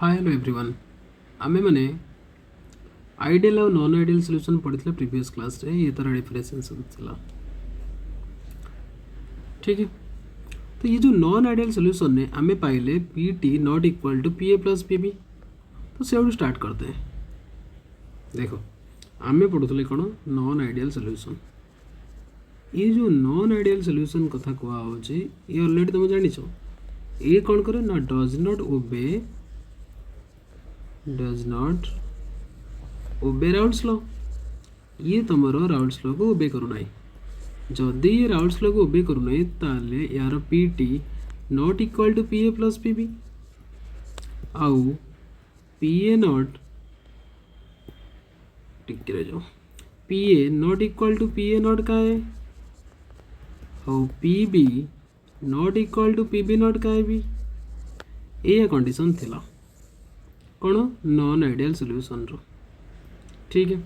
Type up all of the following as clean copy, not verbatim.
Hi hello everyone आमे माने ideal और नॉन आइडियल सॉल्यूशन पढ़िଥିଲେ प्रीवियस क्लास रे ये तरह डिफरेंशिएशन थिला। ठीक है, तो ये जो नॉन आइडियल सॉल्यूशन ने आमे पाइले PT not equal to PA plus PB. तो से स्टार्ट करते हैं। देखो आमे पढ़ुଥିଲେ कौन नॉन आइडियल सॉल्यूशन। ये जो नॉन आइडियल सॉल्यूशन कथा कहा होची ये ऑलरेडी तुम जानिछ। ये कौन करे ना does not obey Raoult's law. ये तुमर राउल्स लॉ को ओबे करू नाही। जदि ये राउल्स लॉ को ओबे करू नाही ताले यार PT not equal to PA plus PB आउ पीए नॉट टिके रे जो PA not equal to PA naught का है आउ PB not equal to PB naught का है भी। ये कंडीशन थिला कौन नॉन आइडियल सॉल्यूशन रो। ठीक है,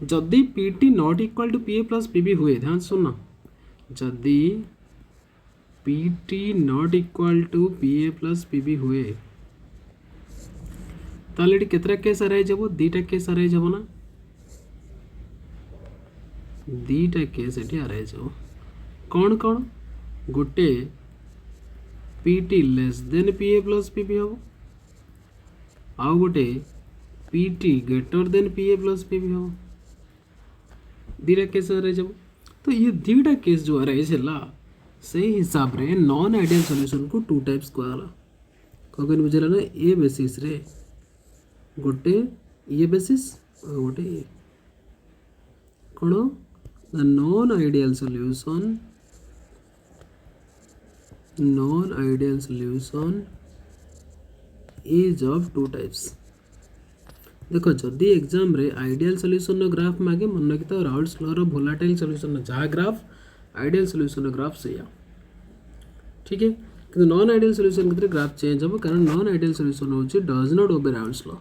जदि PT not equal to PA plus PB हुए ध्यान सुनना। जदि PT not equal to PA plus PB हुए ताले एटी केतरा केस अराइज हबो दीटा केस अराइज हबो ना। दीटा केस एटी अराइज हबो कौन कौन गोटे पीटी लेस देन पीए प्लस पीबी हबो आउ गोटे पीटी ग्रेटर देन पीए प्लस पीबी हो। दीटा केस अराइज हबो। तो ये दीटा केस जो अराइज है से हिसाब रे नॉन आइडियल सॉल्यूशन को टू टाइप्स कहला। कौन बुझला ना ए बेसिस रे गोटे ये बेसिस और गोटे ये कौन the non ideal solution is of two types. देखो जदि एग्जाम रे आइडियल सॉल्यूशन रो ग्राफ मागे मन रखि तो राउल्स लॉ रो वोलेटाइल सॉल्यूशन जहाँ ग्राफ आइडियल सॉल्यूशन रो ग्राफ से या। ठीक है, कि नॉन आइडियल सॉल्यूशन के ग्राफ चेंज हो कारण नॉन आइडियल सॉल्यूशन होची does not obey Raoult's law.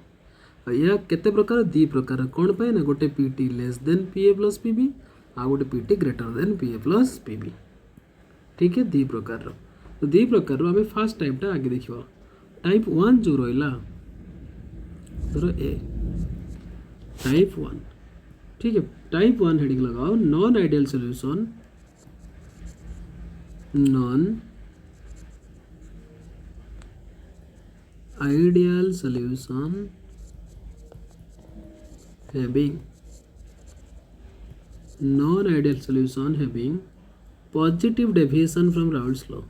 या केते प्रकार दी प्रकार कौन पाए ना गोटे पीटी लेस देन पीए प्लस पीबी आ गोटे पीटी ग्रेटर देन पीए प्लस पीबी। ठीक है, दी प्रकार रो। तो दी प्रकार रो हमें फर्स्ट टाइपटा आगे देखिबा। टाइप 1 जो रहिला धरो ए टाइप 1। ठीक है, टाइप 1 हेडिंग लगाओ non ideal solution having positive deviation from Raoult's law.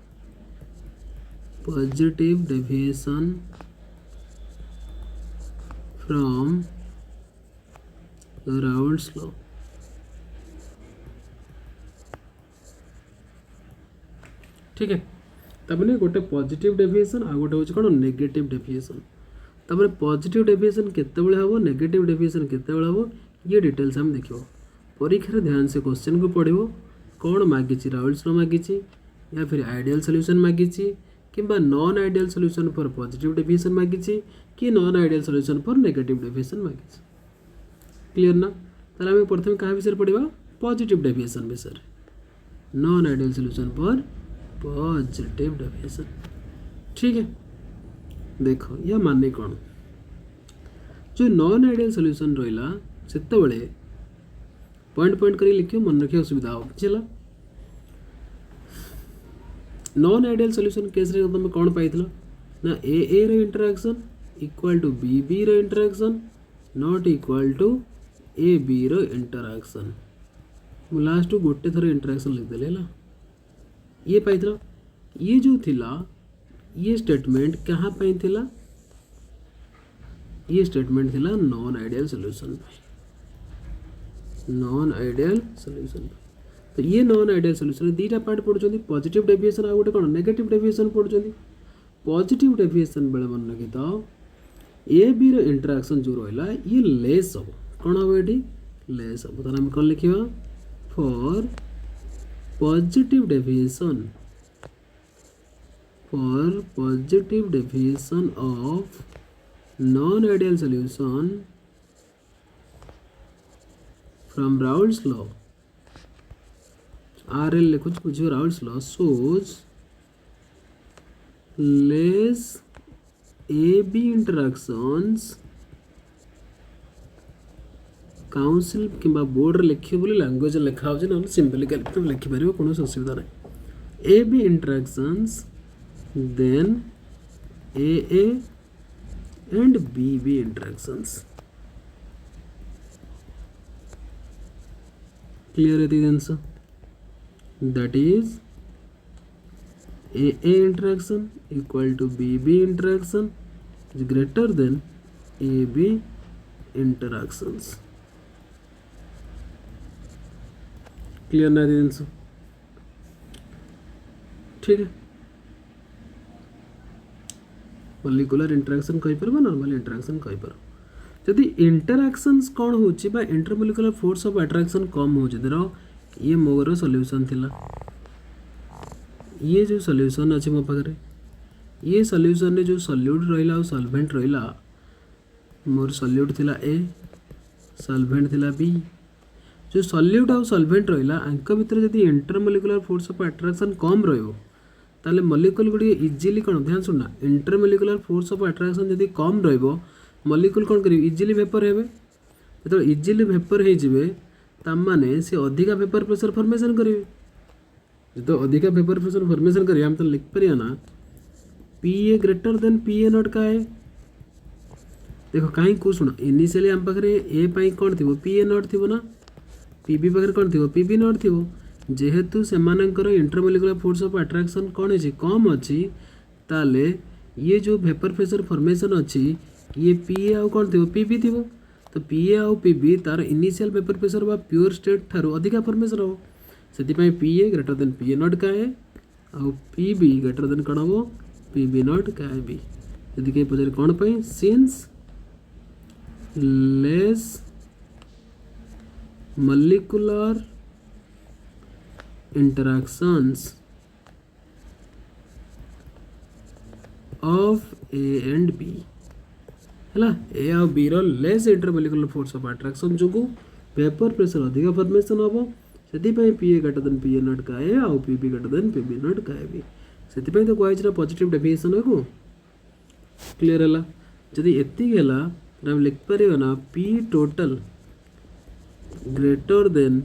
Positive deviation from Raoult's law. ठीक है, तबने गोटे पॉजिटिव डेविएशन आ गोटे होछ कोन नेगेटिव डेविएशन। तबरे पॉजिटिव डेविएशन केते बेले हबो नेगेटिव डेविएशन केते बेले हबो ये डिटेल्स हम देखिबो। परीक्षा ध्यान से क्वेश्चन को पढ़िबो कौन मागिची राउल्स लॉ मागिची या फिर आइडियल सॉल्यूशन मागिची किंबा non ideal solution for positive deviation मागिची कि non ideal solution for negative deviation मागिची। क्लियर ना। ताले हम प्रथम कहा विषय पढ़िबा पॉजिटिव डेविएशन विषय non ideal solution for positive deviation. ठीक है, देखो या माने कौन जो नॉन आइडियल सॉल्यूशन रहिला सेते बेले पॉइंट पॉइंट करी लिखियो मन रखियो सुविधा हो। चला नॉन आइडियल सॉल्यूशन केस रे तुम कौन पाइथिलो ना ए रे इंटरेक्शन इक्वल टू बी रे interaction not equal to A B रो इंटरेक्शन। लास्ट गोटे थर इंटरेक्शन लिख देले ला ये पाइथिलो। ये जो थिला ये स्टेटमेंट कहाँ पाई थिला ये स्टेटमेंट थिला non ideal solution non ideal solution. तो ये नॉन आइडियल सॉल्यूशन दीटा पार्ट पढ़ुଛନ୍ତି पॉजिटिव डेविएशन आ गोटे कोन नेगेटिव डेविएशन पढ़ुଛନ୍ତି। पॉजिटिव डेविएशन बेले मन रखि तो ए बी रो इंटरेक्शन जो रहला ये लेस हो कोन हो एठी लेस हो। तो हम कोन लिखिबा for positive deviation of non-ideal solution from Raoult's law RL लिखुच बुझियो Raoult's law shows less A B interactions council कि बोर्ड लिखे बोली लैंग्वेज लिखा हो ना सिंपली तुम लिखिपर कौन असुविधा ना A B interactions than A and B interactions clear है the answer that is AA interaction equal to BB interaction is greater than AB interactions clear ना the answer ठीक है मॉलिक्यूलर इंटरेक्शन कही पर नॉर्मल इंटरेक्शन कही पर जदि interactions कौन होची बा इंटरमोलिकुलर फोर्स ऑफ अट्रैक्शन कम हो धर ये मोर सॉल्यूशन थिला ये जो सॉल्यूशन अच्छे मो पाखे ये सॉल्यूशन रे जो सॉल्यूट रहिला और सॉल्वेंट रहिला मोर सॉल्यूट थिला ए सॉल्वेंट थिला बी जो सॉल्यूट और सॉल्वेंट रहिला आंक भितर जदि इंटरमोलिकुलर फोर्स ऑफ अट्रैक्शन कम रहिबो ताले मॉलिक्यूल गुडी इजीली कौन ध्यान सुनना इंटरमोलिकुलर फोर्स ऑफ अट्रैक्शन जदि कम रहिबो मॉलिक्यूल कौन करेंगे इजिली वेपर हेबे जो इजिली वेपर होइजिबे तामाने से अधिका वेपर प्रेशर फॉर्मेशन करेंगे जो अधिका वेपर प्रेशर फॉर्मेशन करेंगे हम तो लिख परिया ना P A greater than P A not का है देखो कहीं को सुन इनिशियली हम पाखे ए पाई कौन थी पी ए नॉट थी ना पी बी पाखे कौन थी पी बी नॉट थी जेहेतु सेमानकर इंटरमोलिकुलर फोर्स ऑफ अट्रैक्शन कौन है कम अच्छी ताले ये जो वेपर प्रेशर फॉर्मेशन अच्छी ये पी ए आउ कौन थी पी बी थी तो पी ए आउ पी बी तार इनिशियल वेपर प्रेशर बा प्योर स्टेट ठारू अधिका फॉर्मेशन हो से P A greater than P A not का है आउ पी बी ग्रेटर देन कौन हम पी बी नॉट का है बी यदि कहीं पचारे कौन पाई since less molecular interactions of A and B है ए आ बी रेस इंटरमोलिकुलर फोर्स ऑफ अट्रैक्शन जो वेपर प्रेशर अधिक फॉर्मेशन हम से P A greater than P A not का ए आउ P B greater than P B not का बी से तो कहुना पॉजिटिव डेफिनेशन को क्लीयर है जदि एति हम लिखिपर ना P total greater than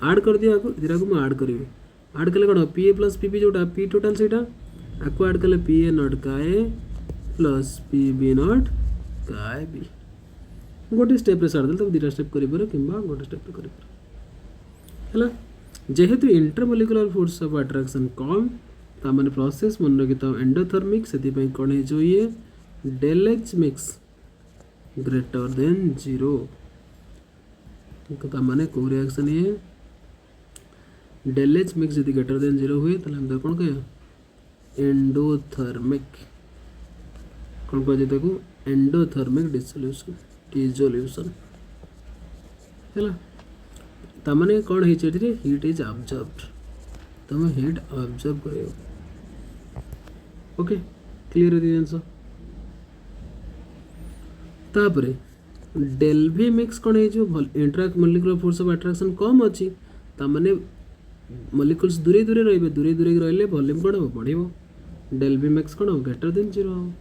add कर दिया इधर को आड करी आड कले कौन P A plus P B जोटा पी टोटल से आपको आड कले पी ए नॉट का A plus P B not का बी गोटे स्टेप सारी तक दुटा स्टेप कर गोटे स्टेप कर जेहेतु इंटरमोलिकुलर फोर्स ऑफ अट्रैक्शन कम तामाने प्रोसेस मन रखी था एंडोथर्मिक से कौन है ये del H mix greater than 0 तामाने को रिएक्शन ये डेल एच मिक्स यदि ग्रेटर देन 0 हुए तो हम कौन कह एंडोथर्मिक कौन कह एंडोथर्मिक डिसोल्यूशन डिसोल्यूशन है तामाने कौन है हीट इज ऑब्जर्व्ड तुम हीट ऑब्जर्व कर ओके क्लियर है आंसर तापरे डेल भी मिक्स कौन है जो interact molecular force of attraction कम अच्छी तामाने मॉलिक्यूल्स दूरे दूरे रहिबे दूरे दूरे रहिले वॉल्यूम कौन हम बढ़िबो डेल भी मिक्स कौन हम ग्रेटर देन 0 हम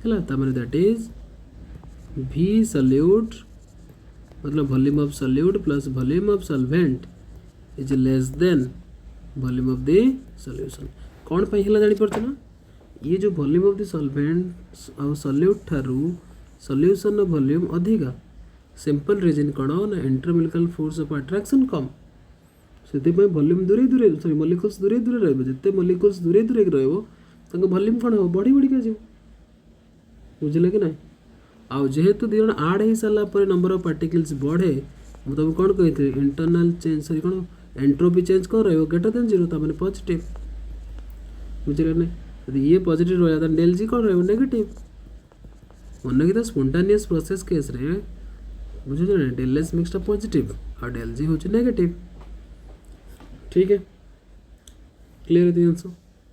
है तामाने दैट इज V सॉल्यूट मतलब volume of solute plus volume of solvent is less than volume of the solution कौन पाई हला जानि परछ ना ये जो वॉल्यूम ऑफ द सॉल्वेंट और सॉल्यूट ठारू सॉल्यूशन वॉल्यूम अधिका सिंपल रीजन कौन ना इंटरमोलिकुलर फोर्स ऑफ अट्रैक्शन कम से वॉल्यूम दूरे दूरे सॉरी मॉलिक्यूल्स दूरे दूरे रहिबो जते मॉलिक्यूल्स दूरे दूरे रहिबो तंग वॉल्यूम कौन हो बढ़ी बढ़ी के जीव बुझले कि नहीं आउ जेहेतु दी जन आड हो सारा पर नंबर ऑफ पार्टिकल्स बढ़े मुझे तुम कौन कही इंटरनल चेंज सॉरी कौन एंट्रोपी चेंज कौन रही ग्रेटर देन 0 तामाने पॉजिटिव बुझले नहीं यदि ये पॉजिटिव रहा तो डेल जी कौन रही नेगेटिव मन की तो स्पॉन्टेनियस प्रोसेस केस रे बुझे ना डेल एस मिक्सड पॉजिटिव और डेल जी होची नेगेटिव ठीक है क्लियर है आंसर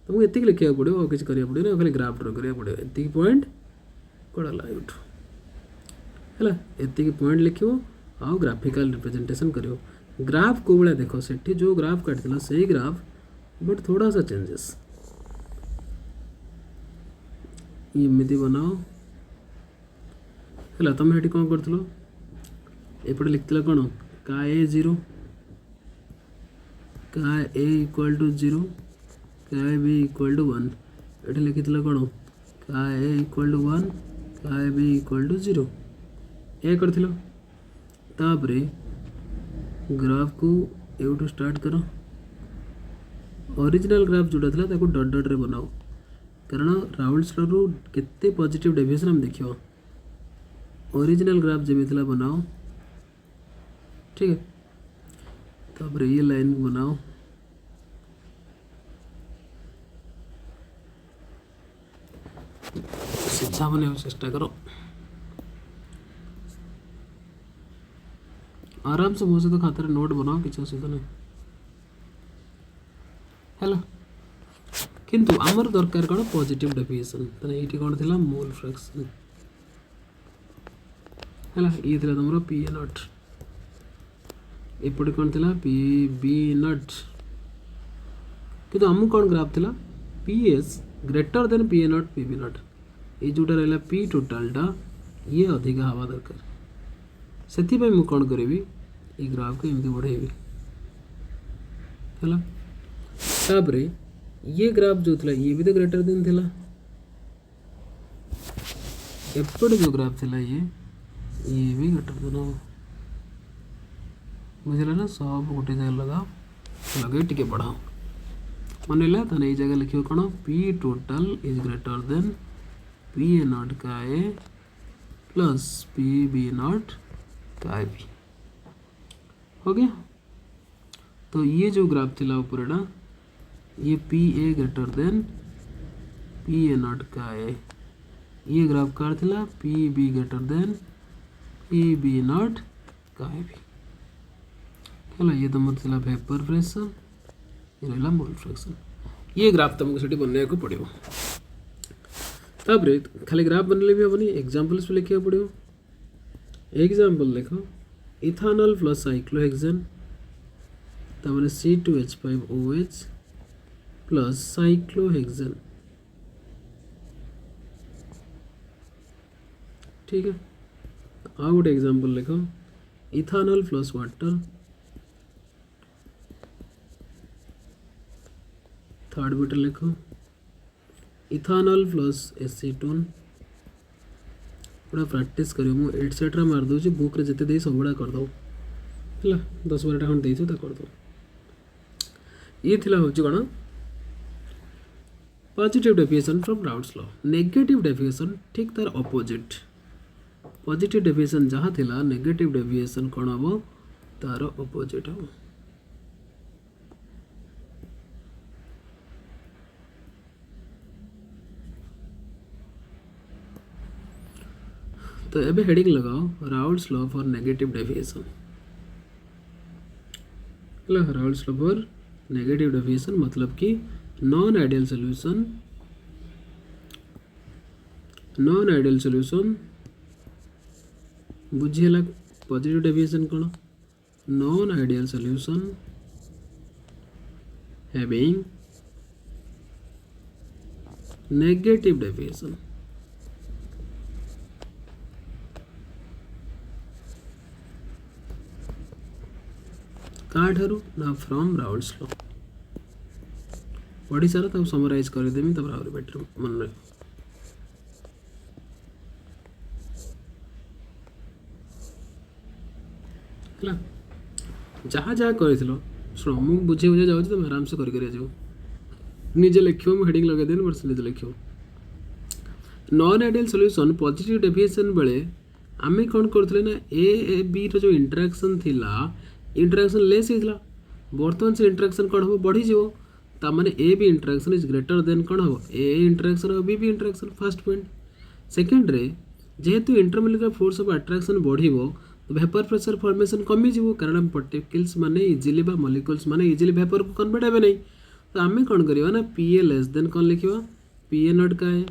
तुमको एतिक लिखा पड़ो और किसी करिया पड़ो ना खाली ग्राफ ड्रा करिया पड़ो एतिक पॉइंट कोड़ा लाइट है एतिक पॉइंट लिखो आउ ग्राफिकल रिप्रेजेंटेशन करियो ग्राफ को बड़ा देखो सेठी जो ग्राफ काटला सही ग्राफ बट थोड़ा सा चेंजेस एमती बनाओ है तुम ये कौन कर एपटे लिखिल कौन का ए 0 का ए इक्वल टू 0 का बी इक्वल टू 1 ये लिखी कौन का ए इक्वल टू 1 का बी इक्वल टू 0 ये कर ग्राफ को एवटू स्टार्ट करो ओरिजिनल ग्राफ जोटा था डट डट रे बनाओ कारण राउल्स लॉ रु केते पॉजिटिव डेविएशन हम देखियो ओरिजिनल ग्राफ जमी बनाओ ठीक है तापर ये लाइन बनाओ सीधा बने चेष्टा करो आराम से बहुत से तो खाते नोट बनाओ किसी असुविधा नहीं है किंतु आमर दरकार कौन पॉजिटिव डेविएशन तने ये कौन थिला मोल फ्रैक्शन है ये थिला तुमरो पी ए नॉट एपटे कौन थिला पी बी नॉट किंतु आम कौन ग्राफ थिला P S greater than P A not P B not ये जोटा रहा पी टोटालटा ये अधिक हवा दरकार से मु कौन करी ये ग्राफ को एमती बढ़ेबी है तापरे ये ग्राफ जो था ये भी तो ग्रेटर देन थिला एपटे जो ग्राफ थिला ये भी ग्रेटर देन हो बुझल ना सब गोटे जगह लगाओ लगे टिके बढ़ाओ मनला ताने ये जगह लिखियो कौन P total is greater than P A not का A plus P B not का बी हो गया। तो ये जो ग्राफ थिला ऊपर ये P A greater than P A not का ए ये ग्राफ कार थिला P B greater than P B not का बी है ये तुम थिला वेपर प्रेशर ये रहा मोल फ्रैक्शन ये ग्राफ तुमको सेठी बनने को पड़ो तापर खाली ग्राफ बनले भी हेनी एग्जांपल्स भी लिखा पड़ो एग्जांपल लिखो इथानल प्लस साइक्लोहेक्सेन तापर C2H5OH प्लस साइक्लोहेक्सेन ठीक है आ गोटे एग्जांपल लिखो इथानल प्लस वाटर थर्ड बीटर लिखो इथानल प्लस एसीटोन पूरा प्रैक्टिस करियो मु एटसेट्रा मार दूची बुक रे जते दे सब बड़ा कर दो हला 10-12 खंड देइछु त कर दो ये थिला होची कोन positive deviation from Raoult's law negative deviation ठीक तार ऑपोजिट पॉजिटिव डेविएशन जहाँ थिला नेगेटिव डेविएशन कोन हबो तार ऑपोजिट हबो तो एबे हेडिंग लगाओ Raoult's law for negative deviation Raoult's law for negative deviation मतलब कि नॉन आइडियल सॉल्यूशन बुझेला पॉजिटिव डेविएशन कोन non ideal solution having negative deviation काठारू ना फ्रॉम राउल्स लॉ पढ़ी सारा तब समराइज कर देमी तब आउरी बेटर मन रहे हला जहाँ जहाँ कर शुण मुझे बुझे बुझे जाऊँ तुम आराम से कर निजे लिखो मुझे हेडिंग लगे देनी बस निजे लिखो non ideal solution positive deviation बेले आम कौन करते ना ए बी रो जो इंटरेक्शन थिला इंटरेक्शन लेस होता बर्तमान से इंटरेक्शन कौन हम बढ़ी ताने A B interaction is greater then कौन हम ए इंटरेक्शन और B interaction first point second रे जेहेतु इंटरमोलिकुलर फोर्स ऑफ अट्रैक्शन बढ़िबो तो वेपर प्रेशर फॉर्मेशन कमी जीवो कारण पार्टिकल्स माने इजीली बा मॉलिक्यूल्स माने इजीली वेपर को कन्वर्ट हेबे नहीं तो आम कौन करवा ना पी ए लेस देन कौन लिखा पी ए नॉट का A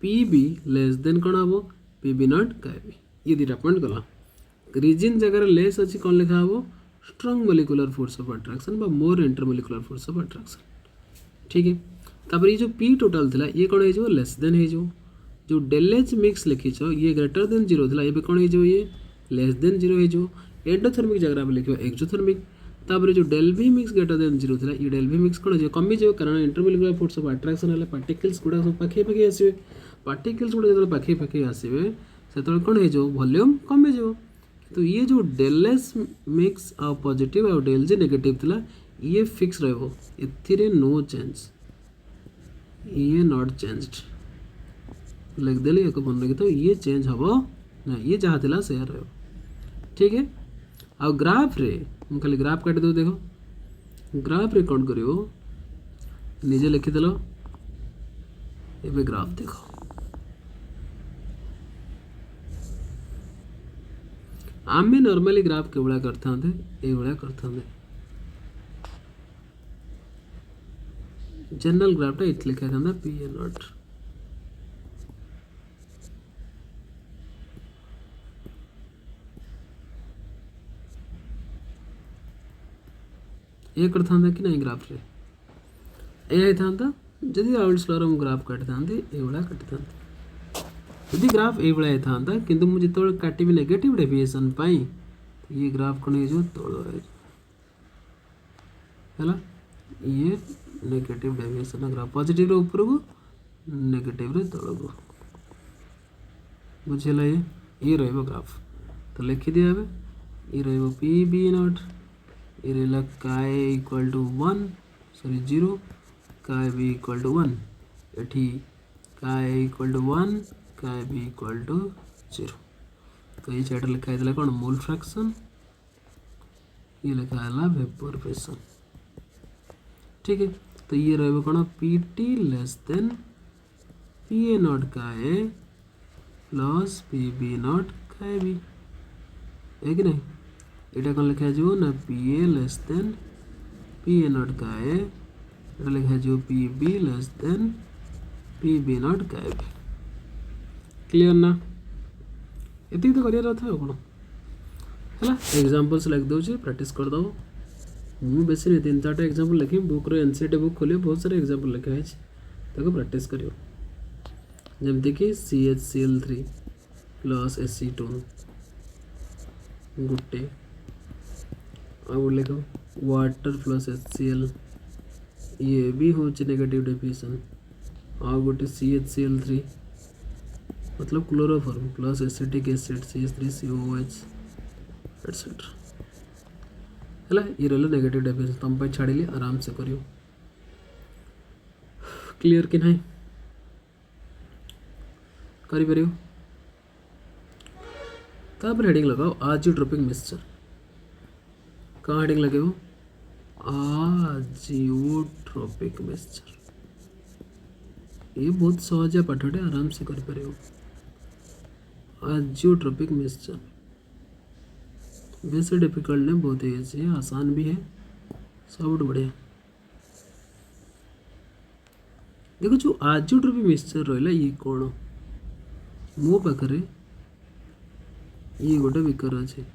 P B less then कौन हम पी बी नॉट का बी ये दुटा पॉइंट गला रीजन जगह लेस अच्छी कौन लिखा हम strong molecular force of attraction बा मोर इंटरमोलिकुलर फोर्स ऑफ अट्रैक्शन ठीक है तापर ये जो पी टोटल थिला ये कौन हो लेस देन हो जो डेल एच मिक्स लिखिछ ये ग्रेटर देन 0 थिला एबे कोन हे जो ये लेस देन 0 हे जो एंडोथर्मिक जगह पे लिखियो एक्सोथर्मिक तापर जो डेल भी मिक्स ग्रेटर देन 0 थिला ये डेल भी मिक्स कोन जे कमी जे कारण इंटरमोलिकुलर फोर्स ऑफ अट्रैक्शन हले पार्टिकल्स गुडा सब पाखे पाखे आसीबे पार्टिकल्स गुडा जब पाखे पाखे आसीबे सेतल कोन हे जो वॉल्यूम कमी जो तो ये जो डेल एस मिक्स आ पॉजिटिव आ डेल जे नेगेटिव थिला ये फिक्स रहबो एथिरे नो चेंज ये नॉट चेंज्ड लिख देली एक बन लगे तो ये चेंज हबो ना ये जहाँ थिला शेयर रहबो ठीक है आ ग्राफ रे हम खाली ग्राफ काट दो देखो ग्राफ रे कौन करियो निजे लिखि देलो एबे ग्राफ देखो आमे नॉर्मली ग्राफ के बड़ा करता ए बड़ा करता जनरल ग्राफ टा इट लिखा था पी ए नॉट ये करता कि नहीं ग्राफ रे ए था जदि आउट स्लोर हम ग्राफ काटता ए बड़ा काटता यदि ग्राफ ए बड़ा था किंतु मुझे जिते काटिबी नेगेटिव डेविएशन पाई ये ग्राफ को नहीं जो तोड़ है ये नेगेटिव डेविएशन ग्राफ पॉजिटिव रे ऊपर को नेगेटिव रे तल को बुझेला ये रहबो ग्राफ तो लिखि दिया ये रहबो पी बी नॉट ये रहला काय इक्वल टू 1 सॉरी 0 काय बी इक्वल टू 1 एठी काय इक्वल टू 1 काय बी इक्वल टू 0 तो ये साइड लिखा है कौन मोल फ्रैक्शन ये लिखा है वेपर प्रेशर ठीक है तो ये रहे कौन P T less than P A not का A plus P B not का ए बी है कि नहीं यहाँ कौन लिखा जो ना P A less than P A not का ए लिखा जो P B less than P B not का ए बी क्लियर ना ये तो करियर था कौन है एग्जांपल्स लिख दूसरी प्रैक्टिस कर दो मुझे बेस नहीं 3-4टा एग्जांपल लिखी बुक रो एनसीईआरटी बुक खोलियो बहुत सारे एग्जांपल लिखा है ताको प्रैक्टिस करियो जमती कि CHCl3 प्लस Ac2 गुटे आउ लिखो वाटर प्लस HCl ये भी हो नेगेटिव डेफिनेशन आउ गोटे CHCl3 मतलब chloroform plus acetic acid CH3COOH etcetera है ये रहा नेगेटिव डेफिनेशन तुम पे छाड़ी आराम से करियो क्लियर कि नहीं करी परियो तापर हेडिंग लगाओ आजियोट्रोपिक मिक्सचर कहाँ हेडिंग लगे हो आजियोट्रोपिक मिक्सचर ये बहुत सहज पाठटे आराम से कर परियो आजियोट्रोपिक मिक्सचर वैसे डिफिकल्ट नहीं बहुत ही आसान भी है सब बढ़िया देखो जो आजियोट्रोपिक मिक्सचर रहा ये कौन मो पाखे ये गोटे बिकर अच्छे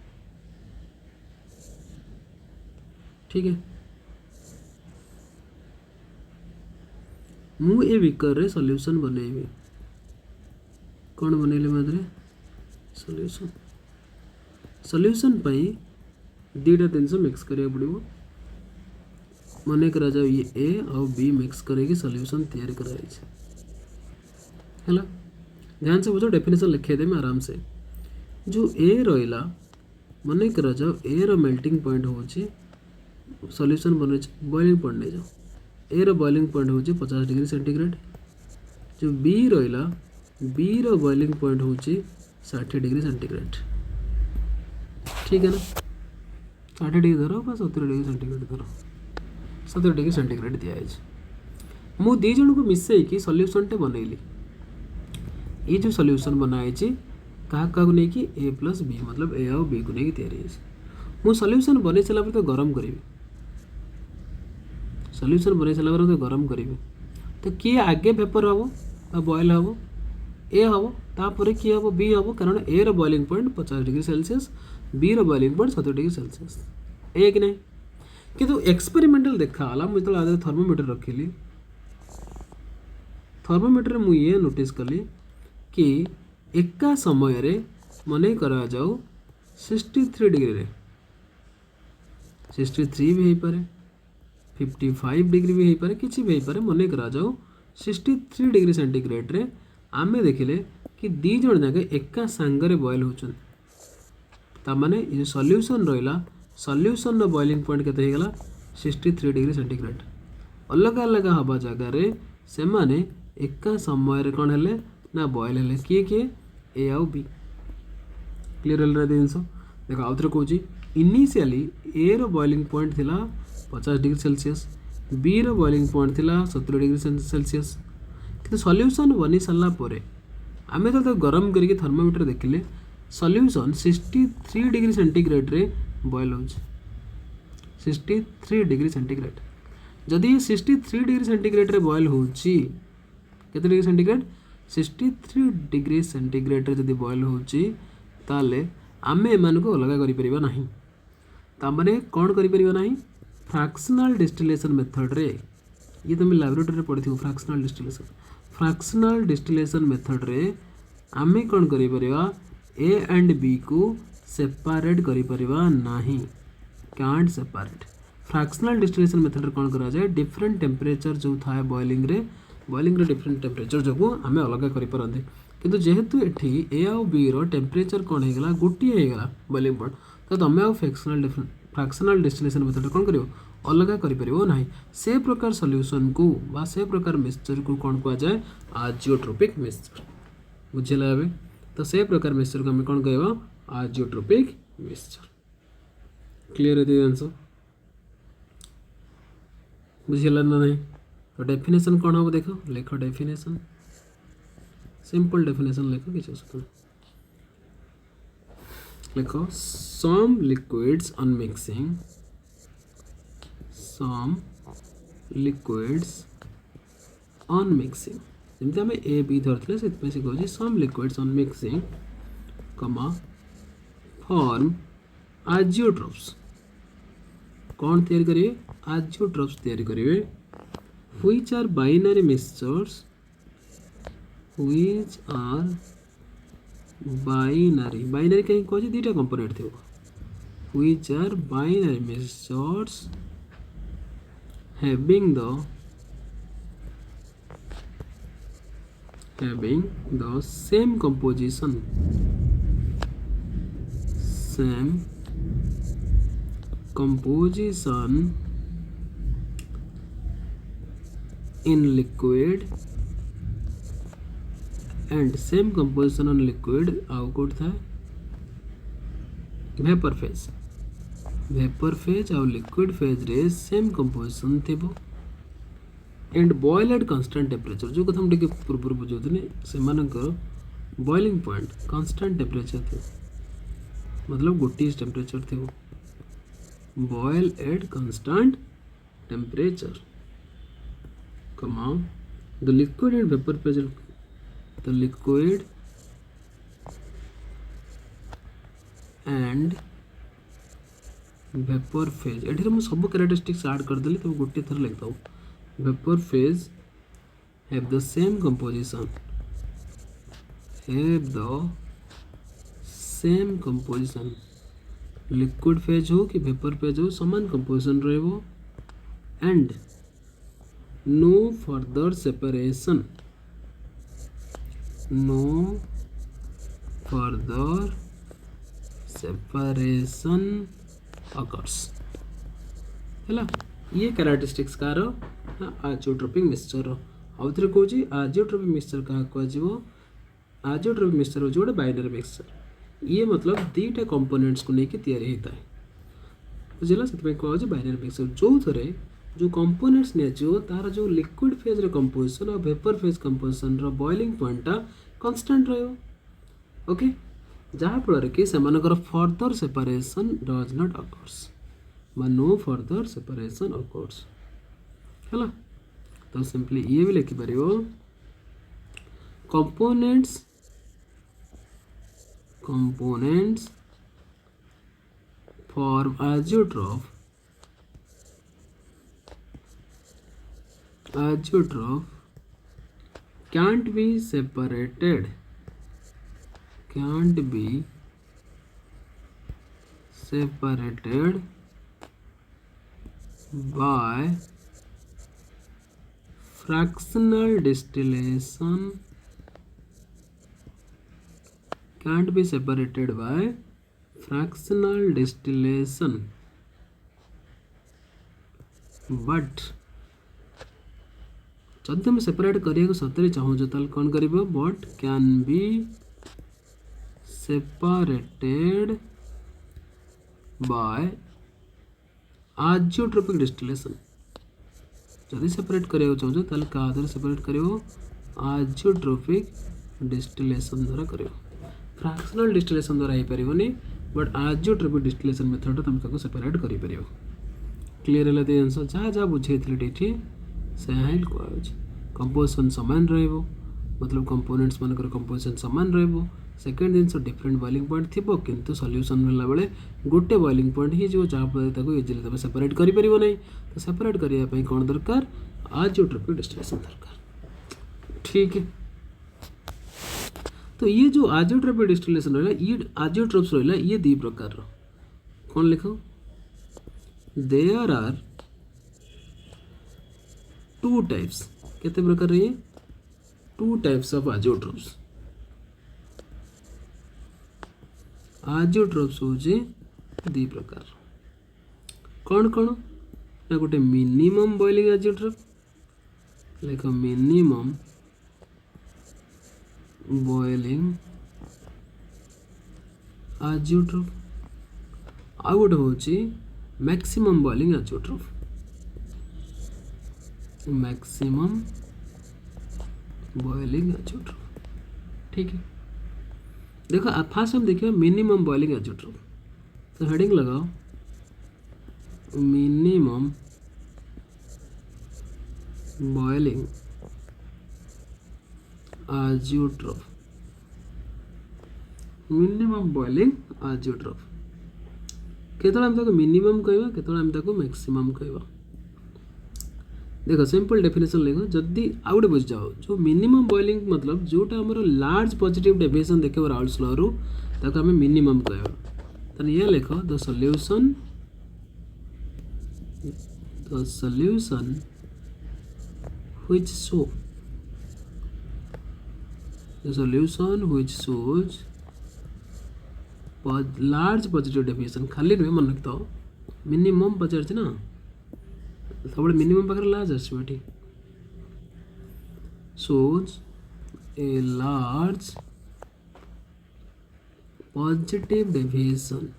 ठीक है मु ए बिकर रे सॉल्यूशन बनैबी कौन बनैले मात्रे सॉल्यूशन सॉल्यूशन पाई दीटा जिनस मिक्स करिया पड़ो मन करा जाओ ये ए और बी मिक्स करके सॉल्यूशन तैयार कराई है ध्यान से बुझो डेफिनेशन लिखे दे मैं आराम से जो ए रहा मन करा जाओ ए रो मेल्टिंग पॉइंट होची सॉल्यूशन बने बॉइलिंग पॉइंट नहीं जाओ ए रो बॉइलिंग पॉइंट होची 50 डिग्री सेंटीग्रेड जो बी रहा बी रो बॉइलिंग पॉइंट होची 60 डिग्री सेंटीग्रेड ठीक है ना 60 डिग्री धरो 70 डिग्री सेंटीग्रेड धरो 70 डिग्री सेंटीग्रेड दिया है मु दी जन को मिसई कि सॉल्यूशन टे बनैली ये जो सॉल्यूशन बनाई क्या क्या नहीं कि ए प्लस बी मतलब ए और बी को नहीं तैयारी मु सॉल्यूशन बने चला तो गरम करी सॉल्यूशन बने चला तो गरम करी तो किए आगे पेपर हम बॉयल हम ए हम तापर किए हम बी हम कारण ए रो boiling point 50 degree Celsius B रो boiling point 70 degree Celsius A कि नहीं किंतु एक्सपेरिमेंटल देखा मुझे आगे थर्मोमीटर रखिली थर्मोमीटर मुझे ये नोटिस कली कि एका समय रे मने करा जाऊ 63 डिग्री रे 63 भी हो पारे 55 डिग्री भी हो पारे किसी भी हो पारे मने करा जाऊ 63 डिग्री सेंटीग्रेड रे आमे देखिले कि दी जण जाके एका सांगरे बॉयल होचन तामाने ये सॉल्यूशन रहिला सॉल्यूशन रो बॉइलिंग पॉइंट केते हे गेला 63 डिग्री सेंटीग्रेड अलग अलग हवा जगह रे से माने एका समय रे कोन हेले ना बॉयल हेले किए ए आउ बी क्लियर हल रे जिनस देखो आउथरे कहूची इनिशियली ए रो बॉइलिंग पॉइंट थिला 50 डिग्री सेल्सियस बी रो बॉइलिंग पॉइंट थिला 70 डिग्री सेल्सियस कि सॉल्यूशन बनी सारा पर आम तो गरम करके थर्मोमीटर देखिले सॉल्यूशन 63 डिग्री सेंटीग्रेड रे बॉयल हो 63 डिग्री सेंटीग्रेड जदि 63 डिग्री सेंटीग्रेड रे बॉयल होची केते डिग्री सेंटीग्रेड 63 डिग्री सेंटीग्रेड रे जदि बॉयल होची ताले आमे एमान को अलग करि परिबा नाही तामने कोन करि परिबा नाही फ्रैक्शनल डिस्टिलेशन मेथड रे ये तुम लैबोरेटरी रे पढ़िथियो फ्रैक्शनल डिस्टिलेशन मेथड रे आमे कोन करि परिबा ए एंड बी को सेपरेट करि परिबा नाही can't separate fractional distillation method रे कोन करा जाय डिफरेंट टेम्परेचर जो थाए बॉइलिंग रे डिफरेंट टेम्परेचर जो आमे अलग करि परंते किंतु जेहेतु एठी ए आ बी रो टेम्परेचर कोन हे गेला गोटी हे गेला बॉइलिंग पॉइंट तो तमे आ फ्रैक्शनल डिस्टिलेशन मेथड कोन करियो अलग करि परिबो नाही से प्रकार सॉल्यूशन को बा से प्रकार मिक्सचर को कोन को जाय आजियोट्रोपिक मिक्सचर बुझिला बे तो से प्रकार मिक्सचर को हम कोन कहबा आजियोट्रोपिक मिक्सचर क्लियर है आंसर बुझिला ना नहीं तो डेफिनेशन कोन हो देखो लिखो डेफिनेशन सिंपल डेफिनेशन लिखो किछ असत लिखो some liquids on mixing जमते हमें ए बी धरते से कहूँ some liquids on mixing कमा form azeotrophs कौन तैयारी करिए azeotrophs तैयारी करिए which are binary mixtures which are binary कहीं कौन दीटा कंपोनेंट थे which are binary mixtures having the same composition in liquid and same composition on liquid out था वेपर फेज और लिक्विड फेज रे सेम कंपोजिशन थेबो and boil at constant temperature जो कथा हम टिके पूर्व बुझौतने से मानकर बॉइलिंग पॉइंट कांस्टेंट टेम्परेचर थे मतलब गोटी टेम्परेचर थे बॉयल एट कांस्टेंट टेम्परेचर कमा the liquid and vapour phase the liquid and vapor phase एठी हम सब कैरेक्टरिस्टिक्स ऐड कर देली तो गोटे थर लिख दऊ vapor phase have the same composition liquid phase हो कि vapor phase हो समान composition रहबो and no further separation occurs हैला ये कैरेक्टरिस्टिक्स कार आजियोट्रोपिक मिक्सचर आउ थे कहूँ आजियोट्रोपिक मिक्सचर क्या कह आजियोट्रोपिक मिक्सचर हो गोटे बाइनरी मिक्सचर ये मतलब दीटा कंपोनेंट्स को लेकिन तैयारी होता है बुझला से कह बाइनरी मिक्सचर जो थे जो कंपोनेंट्स नियो तार जो लिक्विड फेज रे कंपोजिशन और वेपर फेज कंपोजिशन रो बॉइलिंग पॉइंट कांस्टेंट रहो ओके जहाँ फल कि सेमानकर further separation does not occurs no further separation occurs है तो सिंपली ये भी लिखि पारिबो components form azeotrope can't be separated can't be separated by fractional distillation, can't be separated by fractional distillation, but जब तुम सेपरेट करिया सतरे चाहूँ ताल कौन कर but can be separated by azeotropic distillation. जदि सेपरेट करिया चाहूँ ताल क्या द्वारा सेपरेट कर आजियोट्रोपिक डिस्टिलेशन द्वारा कर फ्रैक्शनल डिस्टिलेशन द्वारा हो पारनी बट आजियोट्रोपिक डिस्टिलेशन मेथड तुम ताको सेपरेट कर क्लीयर है तो आंसर जहाँ जहाँ बुझे ये से ही कहुच कंपोजिशन सामान रहिबो मतलब कंपोनेंट्स मानकर कंपोजिशन सामान रहिबो सेकेंड जिनस डिफरेंट बॉइलिंग पॉइंट थी किंतु सॉल्यूशन मिलला बेले गोटे बॉइलिंग पॉइंट ही जो जहाँ फल ताको इजिली तुम सेपरेट कर पारिबो नहीं तो सेपरेट करने पे कौन दरकार आजियोट्रोपिक डिस्टिलेशन दरकार ठीक है। तो ये जो आजियोट्रोपिक डिस्टिलेशन रहा ये आजियोट्रोप्स रहा ये दी प्रकार कौन लिख देयर आर टू टाइप्स केते प्रकार रही टू टाइप्स ऑफ आजियोट्रोप्स होचे दी प्रकार कौन कौन ना गोटे minimum boiling azeotrope like minimum boiling azeotrope आ गोटे होची maximum boiling azeotrope maximum boiling azeotrope ठीक है। देखो फास्ट हम देखिए मिनिमम बॉइलिंग आजियोट्रोप तो हेडिंग लगाओ मिनिमम बॉइलिंग आजियोट्रोप मिनिमम बॉइलिंग आजियोट्रोप केतला हम ताको मिनिमम कहबा केतला हम ताको मैक्सिमम कहबा देखो सिंपल डेफिनेशन लिखो जदि आउ गोटे बुझ जाओ जो मिनिमम बॉइलिंग मतलब जोटा आमर लार्ज पॉजिटिव डेविएशन देखो राउल्स लॉ रु ताको हमें मिनिमम कहबा तने ये लिखो the solution which shows large positive deviation खाली नुहे मन रखता मिनिमम पचार ना सब मिनिमम पाखे लार्ज आसो shows a large positive deviation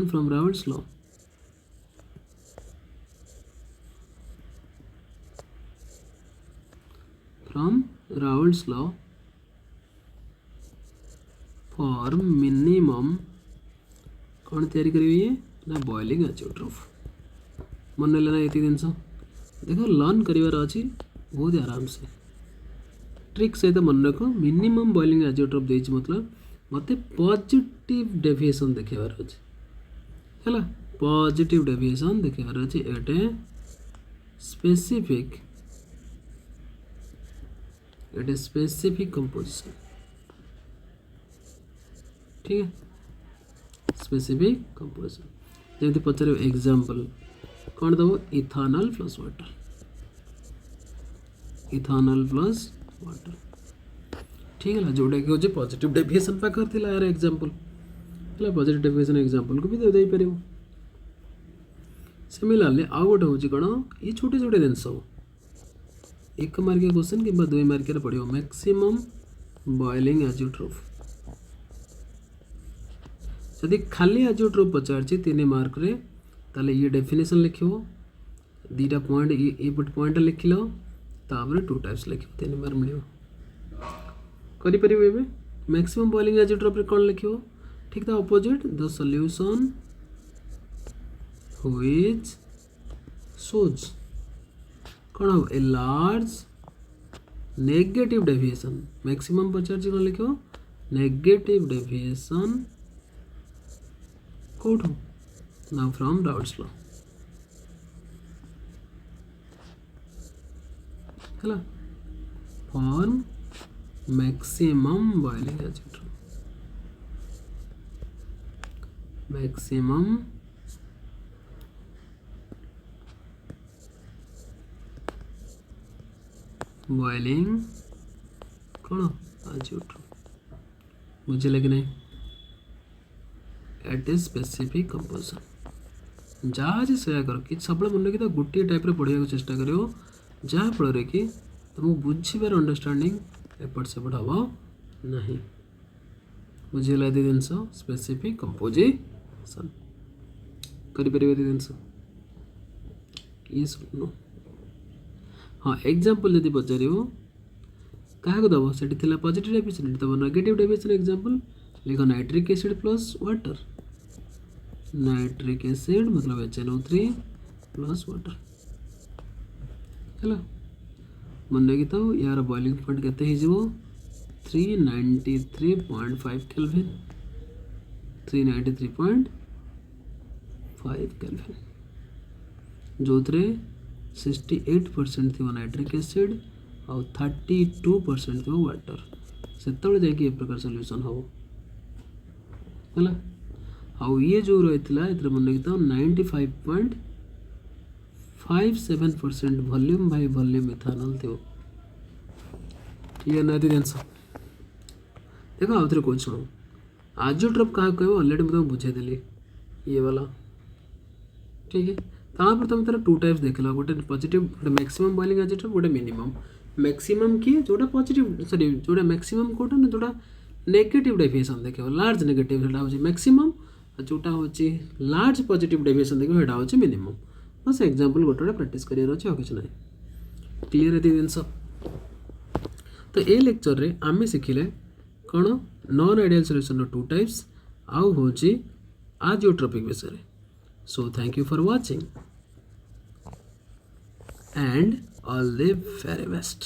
from Raoult's law for minimum कौन तैयारी करिए ना बॉइलिंग आजियोट्रोप मन लेना ये जिन देखो लर्न कर अच्छी बहुत आराम से ट्रिक सहित मन रख मिनिमम बॉइलिंग आजियोट्रोप देछि मतलब मते पॉजिटिव डेविएशन देखेबार अछि हैला पॉजिटिव डेविएशन देखेबार अछि एटे स्पेसिफिक कंपोजिशन ठीक है स्पेसिफिक कंपोजिशन जमी पचार एग्जांपल कौन दब इथानल प्लस वाटर ठीक है जोटा कि हूँ पॉजिटिव डेविएशन पाखर थी यार एग्जांपल है पॉजिटिव डेविएशन एग्जांपल को भी दे पार सिमिलारली आउ गोटे हूँ कौन ये छोटे छोटे जिनस एक मार्किया क्वेश्चन कि 2 मार्किया पड़ो मैक्सिमम बॉइलिंग आजियोट्रोप जदि खाली आजियोट्रोप पचार 3 मार्क रे ताले ये डेफिनेशन लिखो 2टा पॉइंट ये पॉइंट लिख लो तापर 2 टाइप्स लिखो 3 मार्क मिलो करि परिबे बे मैक्सिमम बॉइलिंग आजियोट्रोप रे कोन लिखो ठीक ता opposite the solution which shows कौन हम a large negative deviation maximum पचार कौन लिखो नेगेटिव डेविएशन कौटू ना फ्रॉम राउल्ट्स लॉ है form maximum boiling agent maximum boiling कौन एजेंट बुझे कि नहीं एट ए स्पेसिफिक कंपोजिशन जहाँ आज से कर कि सब मन रखी गोटे टाइप पढ़ा चेष्टा कर जहाँफल कि तुमको बुझीबार अंडरस्टांडिंग एपट सेपट हम ना बुझीगला ये जिनस स्पेसिफिक कंपोजिशन करें जिनस ये सुन हाँ एग्जांपल जब पचार क्या दब से पॉजिटिव डेफिनेशन दब नेगेटिव डेफिनेशन एग्जांपल लिख nitric acid plus water nitric acid मतलब HNO3 प्लस वाटर है मन रखी था यार बॉइलिंग पॉइंट केते 393.5 केल्विन 393.5 केल्विन जो 68% थी नाइट्रिक एसिड और 32% थी वाटर से जाकि प्रकार सॉल्यूशन हम है आउ ये जो रही है मन रखी था 95.57% वॉल्यूम बाय वॉल्यूम इथानल थी ठीक है ना जिनस देख आउ थे कौन शुण आजोट्रोप क्या कह अलरेडी मुझे बुझेदेली ये वाला ठीक है तापर तुम तार टू टाइप्स देख गोटे पॉजिटिव गोटे मैक्सिमम बॉइलिंग एजेंट गोटे मिनिमम मैक्सिमम किए जोटा पॉजिटिव सॉरी जोटा मैक्सिमम कोटा ना जोटा नेगेटिव डेविएशन देख लार्ज नेगेटिव सेटा होची मैक्सिमम जोटा होची लार्ज पॉजिटिव डेविएशन देख सेटा होची मिनिमम बस एग्जांपल गोटे प्रैक्टिस करियर अछि और किछ नै क्लियर है जिनस तो ए लेक्चर रे आमे सिखिले कौन non ideal solution two types आउ होची आजियोट्रोपिक विषय so thank you for watching and all the very best.